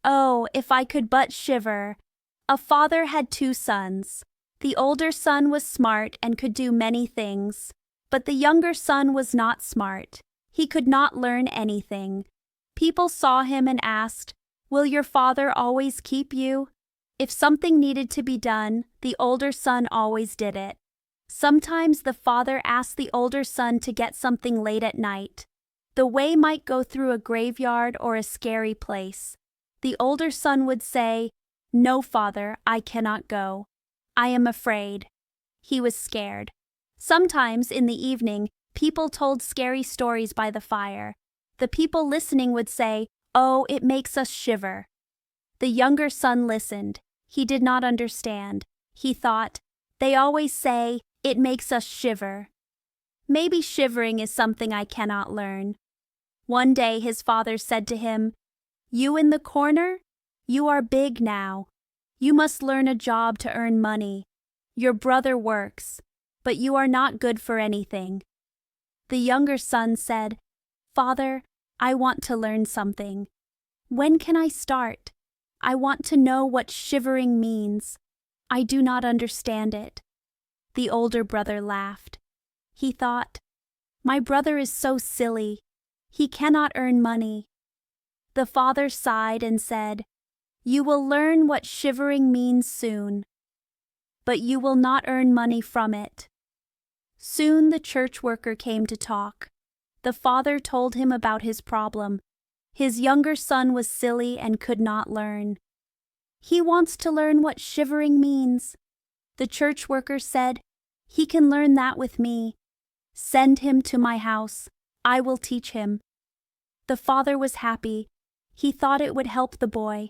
Oh, if I could but shiver. A father had 2 sons. The older son was smart and could do many things, but the younger son was not smart. He could not learn anything. People saw him and asked, "Will your father always keep you?" If something needed to be done, the older son always did it. Sometimes the father asked the older son to get something late at night. The way might go through a graveyard or a scary place. The older son would say, "No, father, I cannot go. I am afraid." He was scared. Sometimes in the evening, people told scary stories by the fire. The people listening would say, "Oh, it makes us shiver." The younger son listened. He did not understand. He thought, "They always say, it makes us shiver. Maybe shivering is something I cannot learn." One day his father said to him, "You in the corner? You are big now. You must learn a job to earn money. Your brother works, but you are not good for anything." The younger son said, "Father, I want to learn something. When can I start? I want to know what shivering means. I do not understand it." The older brother laughed. He thought, "My brother is so silly. He cannot earn money." The father sighed and said, "You will learn what shivering means soon, but you will not earn money from it." Soon the church worker came to talk. The father told him about his problem. His younger son was silly and could not learn. "He wants to learn what shivering means." The church worker said, "He can learn that with me. Send him to my house. I will teach him." The father was happy. He thought it would help the boy.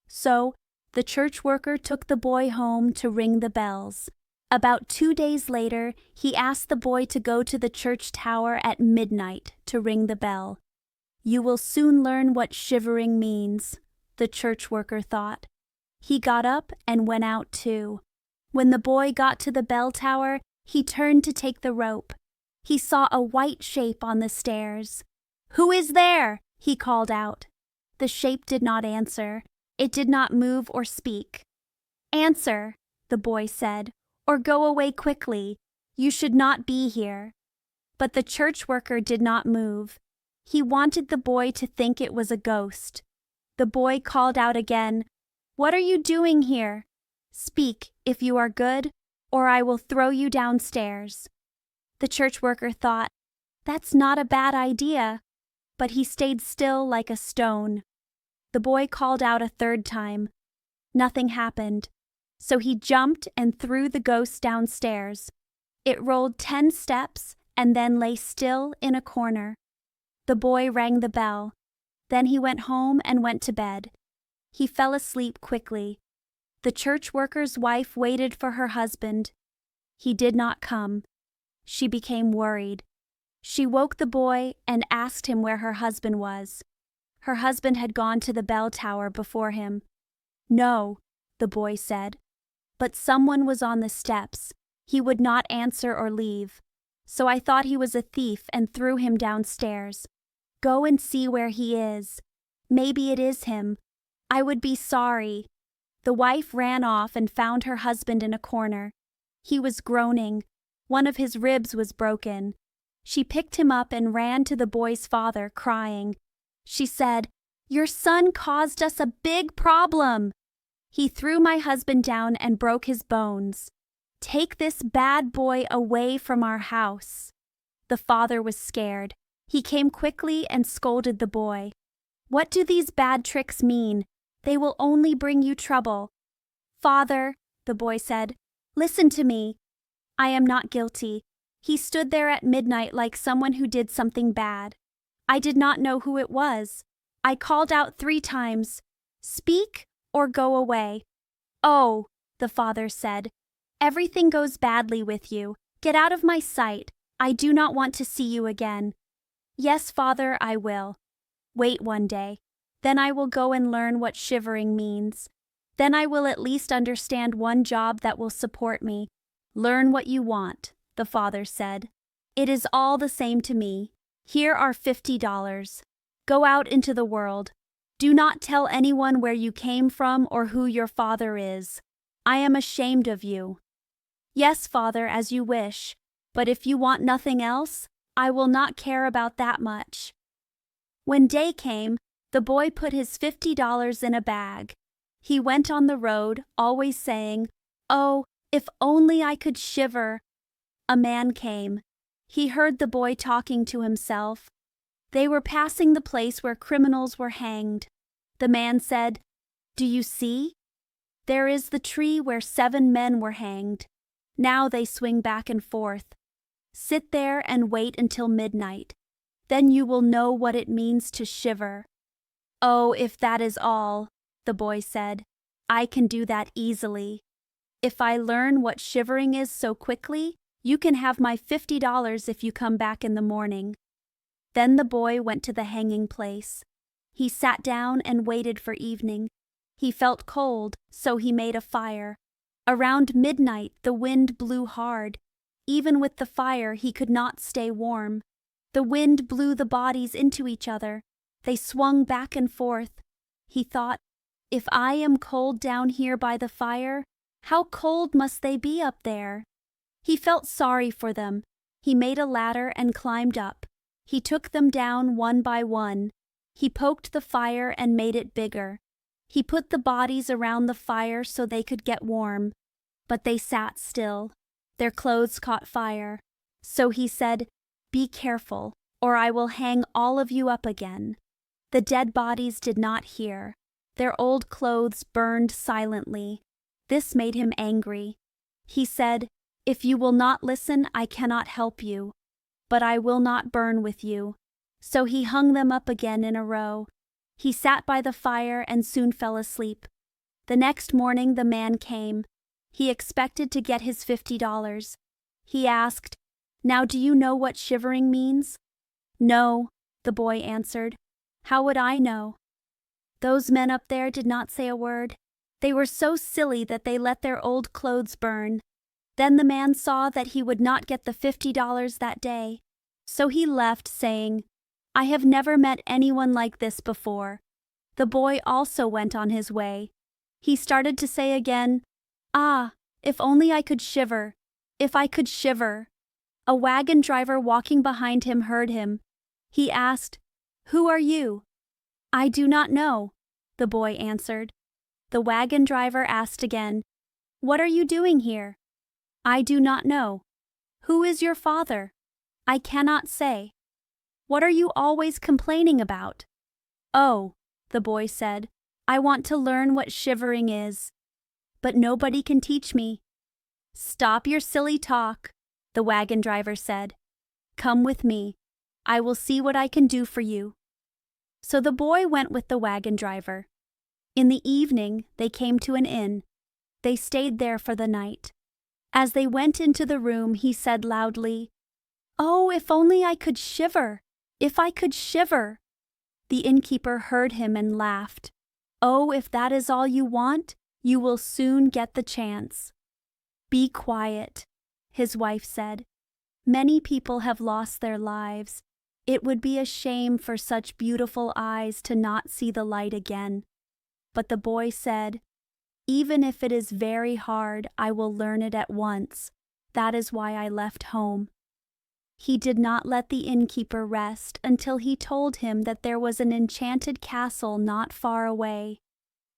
So, the church worker took the boy home to ring the bells. About 2 days later, he asked the boy to go to the church tower at midnight to ring the bell. "You will soon learn what shivering means," the church worker thought. He got up and went out too. When the boy got to the bell tower, he turned to take the rope. He saw a white shape on the stairs. "Who is there?" he called out. The shape did not answer. It did not move or speak. "Answer," the boy said, "or go away quickly. You should not be here." But the church worker did not move. He wanted the boy to think it was a ghost. The boy called out again, "What are you doing here? Speak, if you are good, or I will throw you downstairs." The church worker thought, "That's not a bad idea," but he stayed still like a stone. The boy called out a 3rd time. Nothing happened, so he jumped and threw the ghost downstairs. It rolled 10 steps and then lay still in a corner. The boy rang the bell. Then he went home and went to bed. He fell asleep quickly. The church worker's wife waited for her husband. He did not come. She became worried. She woke the boy and asked him where her husband was. Her husband had gone to the bell tower before him. "No," the boy said, "but someone was on the steps. He would not answer or leave. So I thought he was a thief and threw him downstairs. Go and see where he is. Maybe it is him. I would be sorry." The wife ran off and found her husband in a corner. He was groaning. One of his ribs was broken. She picked him up and ran to the boy's father, crying. She said, "Your son caused us a big problem. He threw my husband down and broke his bones. Take this bad boy away from our house." The father was scared. He came quickly and scolded the boy. "What do these bad tricks mean? They will only bring you trouble." "Father," the boy said, "listen to me. I am not guilty. He stood there at midnight like someone who did something bad. I did not know who it was. I called out 3 times, 'Speak or go away.' Oh," the father said, "everything goes badly with you. Get out of my sight. I do not want to see you again." "Yes, father, I will. Wait one day. Then I will go and learn what shivering means. Then I will at least understand one job that will support me." "Learn what you want," the father said. "It is all the same to me. Here are $50. Go out into the world. Do not tell anyone where you came from or who your father is. I am ashamed of you." "Yes, father, as you wish, but if you want nothing else, I will not care about that much." When day came, the boy put his $50 in a bag. He went on the road, always saying, "Oh, if only I could shiver." A man came. He heard the boy talking to himself. They were passing the place where criminals were hanged. The man said, "Do you see? There is the tree where 7 men were hanged. Now they swing back and forth. Sit there and wait until midnight. Then you will know what it means to shiver." "Oh, if that is all," the boy said, "I can do that easily. If I learn what shivering is so quickly, you can have my $50 if you come back in the morning." Then the boy went to the hanging place. He sat down and waited for evening. He felt cold, so he made a fire. Around midnight the wind blew hard. Even with the fire he could not stay warm. The wind blew the bodies into each other. They swung back and forth. He thought, "If I am cold down here by the fire, how cold must they be up there?" He felt sorry for them. He made a ladder and climbed up. He took them down one by one. He poked the fire and made it bigger. He put the bodies around the fire so they could get warm. But they sat still. Their clothes caught fire. So he said, "Be careful, or I will hang all of you up again." The dead bodies did not hear. Their old clothes burned silently. This made him angry. He said, "If you will not listen, I cannot help you. But I will not burn with you." So he hung them up again in a row. He sat by the fire and soon fell asleep. The next morning the man came. He expected to get his $50. He asked, "Now do you know what shivering means?" "No," the boy answered. "How would I know?" Those men up there did not say a word. They were so silly that they let their old clothes burn. Then the man saw that he would not get the $50 that day. So he left, saying, "I have never met anyone like this before." The boy also went on his way. He started to say again, "Ah, if only I could shiver, if I could shiver." A wagon driver walking behind him heard him. He asked, "Who are you?" "I do not know," the boy answered. The wagon driver asked again, "What are you doing here?" "I do not know." "Who is your father?" "I cannot say." "What are you always complaining about?" "Oh," the boy said, "I want to learn what shivering is. But nobody can teach me." "Stop your silly talk," the wagon driver said. "Come with me. I will see what I can do for you." So the boy went with the wagon driver. In the evening, they came to an inn. They stayed there for the night. As they went into the room, he said loudly, "Oh, if only I could shiver! If I could shiver!" The innkeeper heard him and laughed. "Oh, if that is all you want, you will soon get the chance." "Be quiet," his wife said. "Many people have lost their lives. It would be a shame for such beautiful eyes to not see the light again." But the boy said, "Even if it is very hard, I will learn it at once. That is why I left home." He did not let the innkeeper rest until he told him that there was an enchanted castle not far away.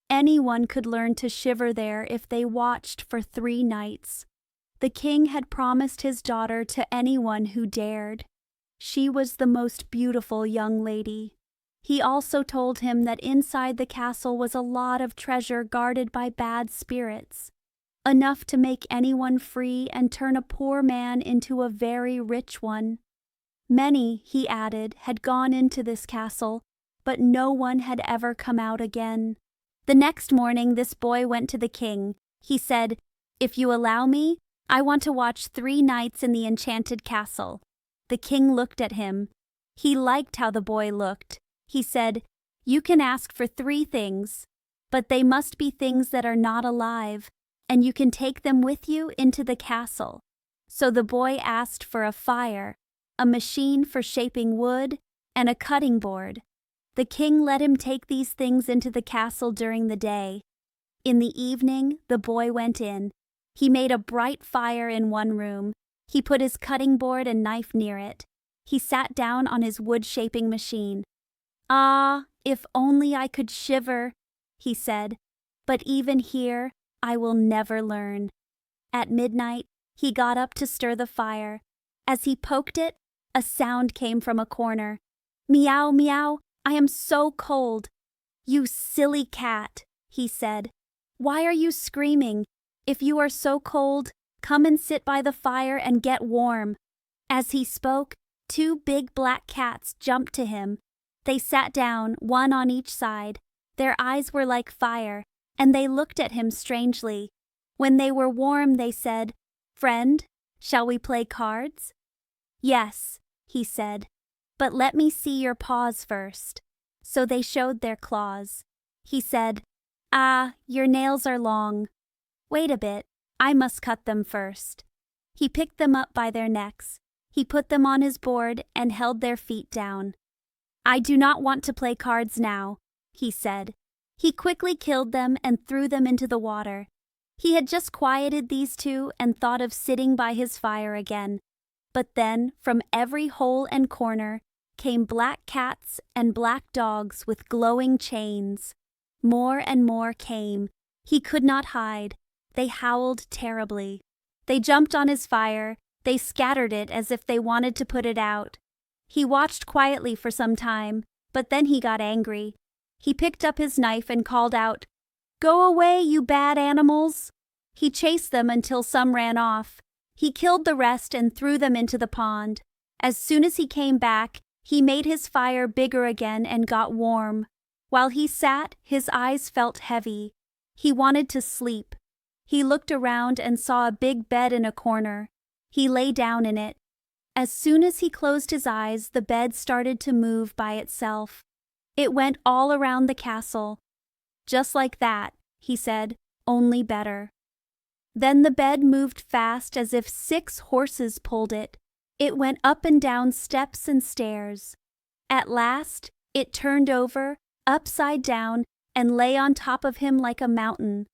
Anyone could learn to shiver there if they watched for 3 nights. The king had promised his daughter to anyone who dared. She was the most beautiful young lady. He also told him that inside the castle was a lot of treasure guarded by bad spirits, enough to make anyone free and turn a poor man into a very rich one. Many, he added, had gone into this castle, but no one had ever come out again. The next morning this boy went to the king. He said, "If you allow me, I want to watch 3 nights in the enchanted castle." The king looked at him. He liked how the boy looked. He said, "You can ask for 3 things, but they must be things that are not alive, and you can take them with you into the castle." So the boy asked for a fire, a machine for shaping wood, and a cutting board. The king let him take these things into the castle during the day. In the evening, the boy went in. He made a bright fire in one room. He put his cutting board and knife near it. He sat down on his wood-shaping machine. "Ah, if only I could shiver," he said, "but even here I will never learn." At midnight, he got up to stir the fire. As he poked it, a sound came from a corner. "Meow, meow, I am so cold." "You silly cat," he said. "Why are you screaming? If you are so cold, come and sit by the fire and get warm." As he spoke, 2 big black cats jumped to him. They sat down, one on each side. Their eyes were like fire, and they looked at him strangely. When they were warm, they said, "Friend, shall we play cards?" "Yes," he said, "but let me see your paws first." So they showed their claws. He said, "Ah, your nails are long. Wait a bit, I must cut them first." He picked them up by their necks. He put them on his board and held their feet down. "I do not want to play cards now," he said. He quickly killed them and threw them into the water. He had just quieted these 2 and thought of sitting by his fire again. But then, from every hole and corner, came black cats and black dogs with glowing chains. More and more came. He could not hide. They howled terribly. They jumped on his fire. They scattered it as if they wanted to put it out. He watched quietly for some time, but then he got angry. He picked up his knife and called out, "Go away, you bad animals!" He chased them until some ran off. He killed the rest and threw them into the pond. As soon as he came back, he made his fire bigger again and got warm. While he sat, his eyes felt heavy. He wanted to sleep. He looked around and saw a big bed in a corner. He lay down in it. As soon as he closed his eyes, the bed started to move by itself. It went all around the castle. "Just like that," he said, "only better." Then the bed moved fast as if 6 horses pulled it. It went up and down steps and stairs. At last, it turned over, upside down, and lay on top of him like a mountain.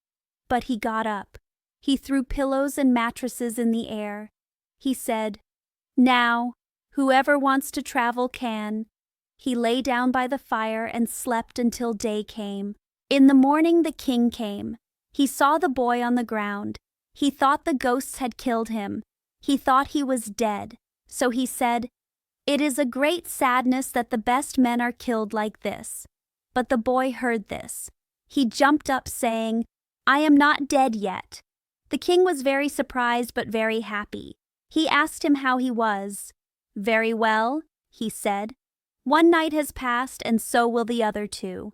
But he got up. He threw pillows and mattresses in the air. He said, "Now, whoever wants to travel can." He lay down by the fire and slept until day came. In the morning the king came. He saw the boy on the ground. He thought the ghosts had killed him. He thought he was dead. So he said, "It is a great sadness that the best men are killed like this." But the boy heard this. He jumped up saying, "I am not dead yet." The king was very surprised but very happy. He asked him how he was. "Very well," he said. "One night has passed and so will the other 2.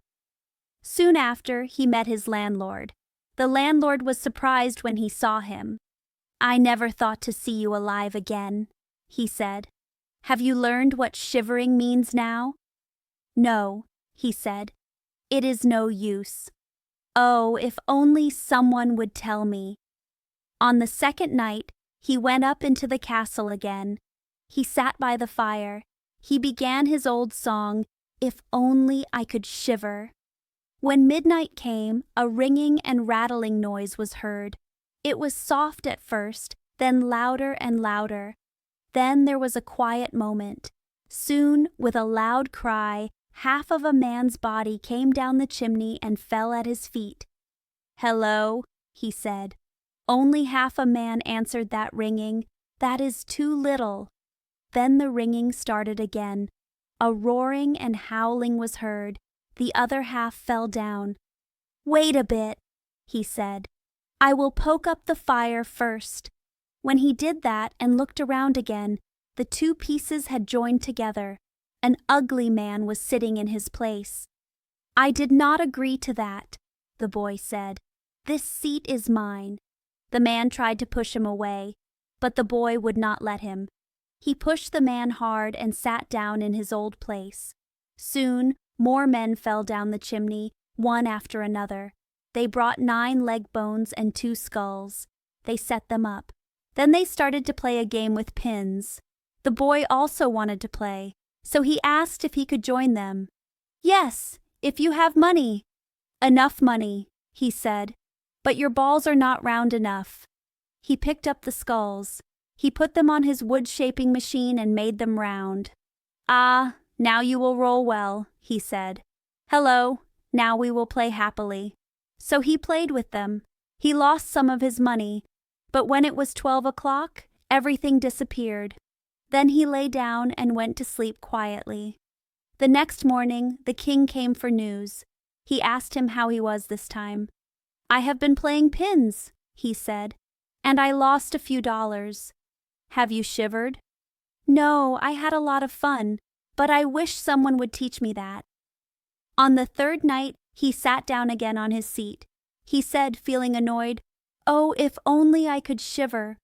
Soon after, he met his landlord. The landlord was surprised when he saw him. "I never thought to see you alive again," he said. "Have you learned what shivering means now?" "No," he said. "It is no use. Oh, if only someone would tell me." On the second night, he went up into the castle again. He sat by the fire. He began his old song, "If only I could shiver." When midnight came, a ringing and rattling noise was heard. It was soft at first, then louder and louder. Then there was a quiet moment. Soon, with a loud cry, half of a man's body came down the chimney and fell at his feet. "Hello," he said. Only half a man answered that ringing. "That is too little." Then the ringing started again. A roaring and howling was heard. The other half fell down. "Wait a bit," he said. "I will poke up the fire first." When he did that and looked around again, the 2 pieces had joined together. An ugly man was sitting in his place. "I did not agree to that," the boy said. "This seat is mine." The man tried to push him away, but the boy would not let him. He pushed the man hard and sat down in his old place. Soon, more men fell down the chimney, one after another. They brought 9 leg bones and 2 skulls. They set them up. Then they started to play a game with pins. The boy also wanted to play, so he asked if he could join them. Yes, if you have money. Enough money, he said, but your balls are not round enough. He picked up the skulls. He put them on his wood-shaping machine and made them round. Ah, now you will roll well, he said. Hello, now we will play happily. So he played with them. He lost some of his money, but when it was 12 o'clock, everything disappeared. Then he lay down and went to sleep quietly. The next morning, the king came for news. He asked him how he was this time. I have been playing pins, he said, and I lost a few dollars. Have you shivered? No, I had a lot of fun, but I wish someone would teach me that. On the third night, he sat down again on his seat. He said, feeling annoyed, "Oh, if only I could shiver."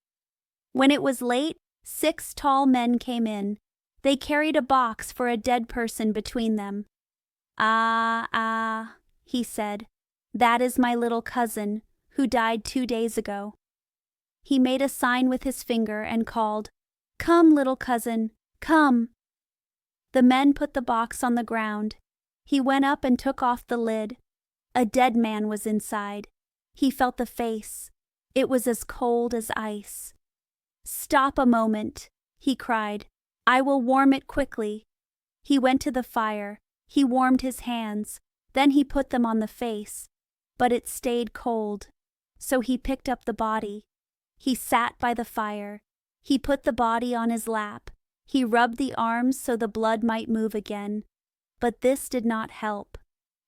When it was late, 6 tall men came in. They carried a box for a dead person between them. Ah, he said, that is my little cousin, who died 2 days ago. He made a sign with his finger and called, "Come, little cousin, come." The men put the box on the ground. He went up and took off the lid. A dead man was inside. He felt the face. It was as cold as ice. "Stop a moment," he cried. "I will warm it quickly." He went to the fire. He warmed his hands. Then he put them on the face. But it stayed cold. So he picked up the body. He sat by the fire. He put the body on his lap. He rubbed the arms so the blood might move again. But this did not help.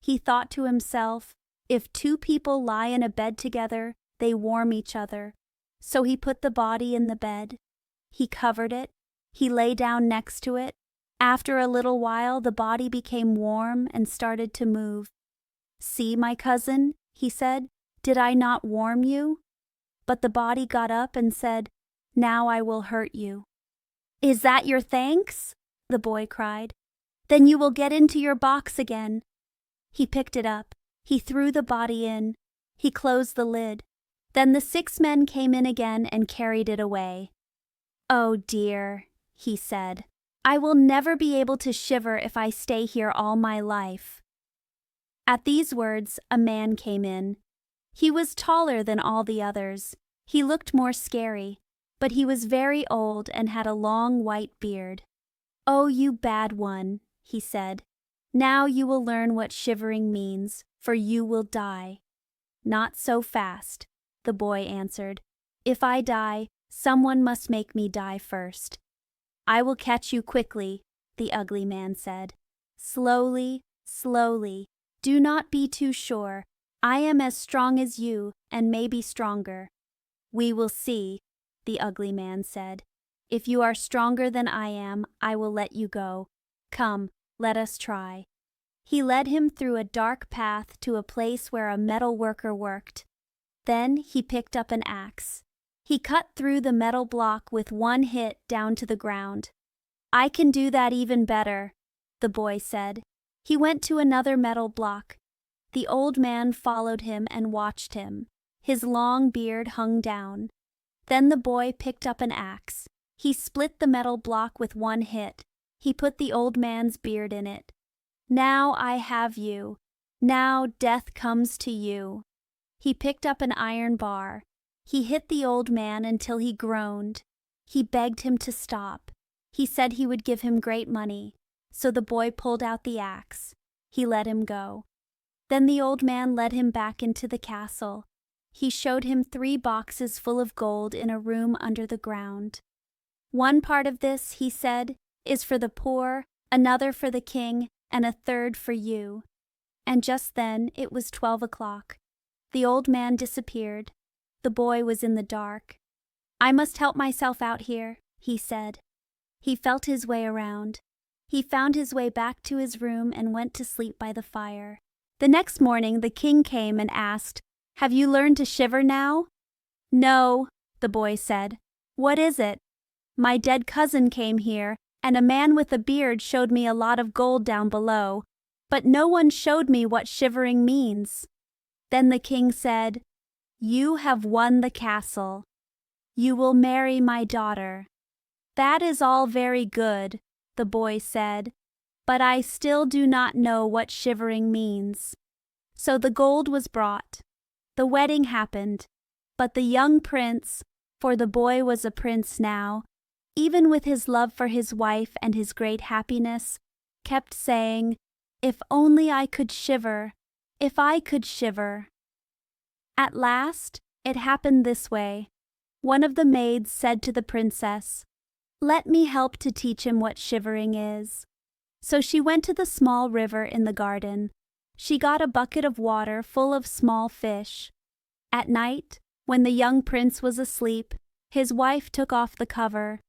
He thought to himself, if 2 people lie in a bed together, they warm each other. So he put the body in the bed. He covered it. He lay down next to it. After a little while, the body became warm and started to move. "See, my cousin," he said, "did I not warm you?" But the body got up and said, "Now I will hurt you." "Is that your thanks?" the boy cried. "Then you will get into your box again." He picked it up. He threw the body in. He closed the lid. Then the 6 men came in again and carried it away. "Oh dear," he said, "I will never be able to shiver if I stay here all my life." At these words, a man came in. He was taller than all the others. He looked more scary, but he was very old and had a long white beard. "Oh, you bad one," he said. "Now you will learn what shivering means, for you will die." "Not so fast," the boy answered. "If I die, someone must make me die first." "I will catch you quickly," the ugly man said. "Slowly, slowly. Do not be too sure. I am as strong as you, and maybe stronger." "We will see," the ugly man said. "If you are stronger than I am, I will let you go. Come, let us try." He led him through a dark path to a place where a metal worker worked. Then he picked up an axe. He cut through the metal block with one hit down to the ground. "I can do that even better," the boy said. He went to another metal block. The old man followed him and watched him. His long beard hung down. Then the boy picked up an axe. He split the metal block with one hit. He put the old man's beard in it. "Now I have you. Now death comes to you." He picked up an iron bar. He hit the old man until he groaned. He begged him to stop. He said he would give him great money. So the boy pulled out the axe. He let him go. Then the old man led him back into the castle. He showed him 3 boxes full of gold in a room under the ground. "One part of this," he said, "is for the poor, another for the king, and a third for you." And just then it was 12 o'clock. The old man disappeared. The boy was in the dark. "I must help myself out here," he said. He felt his way around. He found his way back to his room and went to sleep by the fire. The next morning the king came and asked, "Have you learned to shiver now?" "No," the boy said. "What is it?" "My dead cousin came here, and a man with a beard showed me a lot of gold down below, but no one showed me what shivering means." Then the king said, "You have won the castle. You will marry my daughter." "That is all very good," the boy said, but I still do not know what shivering means." So the gold was brought. The wedding happened, but the young prince, for the boy was a prince now, even with his love for his wife and his great happiness, kept saying, "If only I could shiver, if I could shiver." At last, it happened this way. One of the maids said to the princess, "Let me help to teach him what shivering is." So she went to the small river in the garden. She got a bucket of water full of small fish. At night, when the young prince was asleep, his wife took off the cover.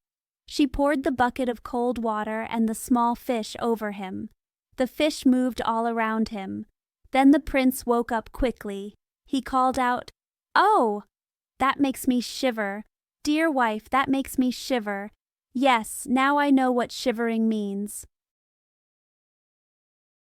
She poured the bucket of cold water and the small fish over him. The fish moved all around him. Then the prince woke up quickly. He called out, "Oh, that makes me shiver. Dear wife, that makes me shiver. Yes, now I know what shivering means."